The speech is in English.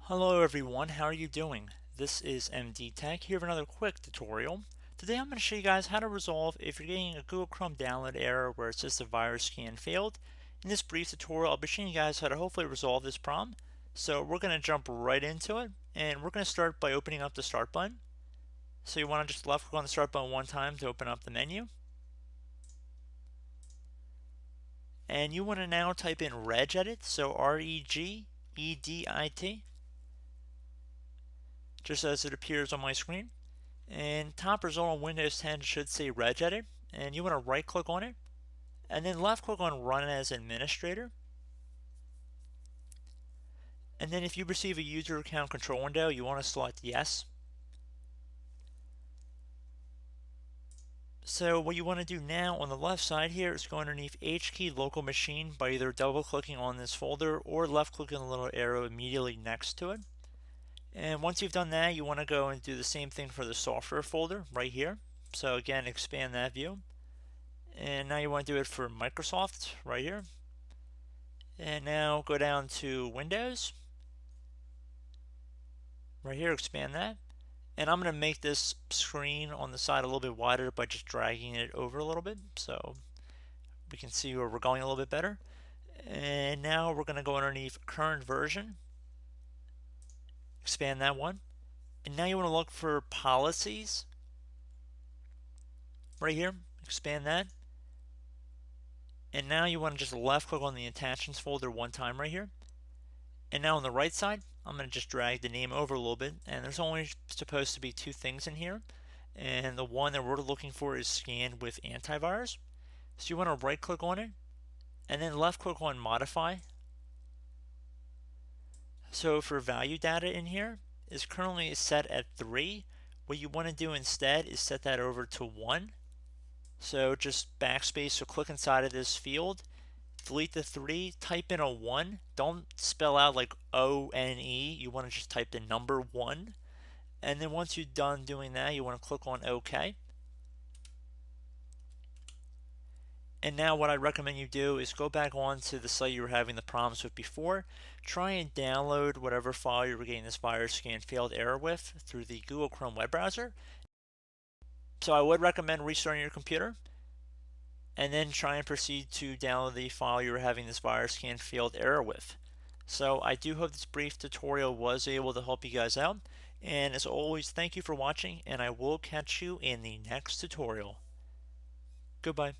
Hello everyone, how are you doing? This is MD Tech here with another quick tutorial. Today I'm going to show you guys how to resolve if you're getting a Google Chrome download error where it says the virus scan failed. In this brief tutorial I'll be showing you guys how to hopefully resolve this problem. So we're going to jump right into it, and we're going to start by opening up the start button. So you want to just left click on the start button one time to open up the menu. And you want to now type in regedit, so REGEDIT. Just as it appears on my screen. And top result on Windows 10 should say regedit, and you want to right click on it and then left click on run as administrator. And then if you receive a user account control window, you want to select yes. So what you want to do now on the left side here is go underneath H key local machine by either double clicking on this folder or left clicking the little arrow immediately next to it. And once you've done that, you want to go and do the same thing for the software folder right here. So again, expand that view. And now you want to do it for Microsoft right here. And now go down to Windows. Right here, expand that. And I'm going to make this screen on the side a little bit wider by just dragging it over a little bit so we can see where we're going a little bit better. And now we're going to go underneath current version. Expand that one, and now you want to look for policies right here, expand that, and now you want to just left click on the attachments folder one time right here. And now on the right side I'm going to just drag the name over a little bit, and there's only supposed to be two things in here, and the one that we're looking for is scanned with antivirus. So you want to right click on it and then left click on modify. So for value data in here is currently set at 3. What you want to do instead is set that over to 1. So just backspace, so click inside of this field, delete the 3, type in a 1. Don't spell out like O-N-E, you want to just type the number 1. And then once you're done doing that, you want to click on OK. And now what I recommend you do is go back onto the site you were having the problems with before. Try and download whatever file you were getting this virus scan failed error with through the Google Chrome web browser. So I would recommend restarting your computer and then try and proceed to download the file you were having this virus scan failed error with. So I do hope this brief tutorial was able to help you guys out. And as always, thank you for watching, and I will catch you in the next tutorial. Goodbye.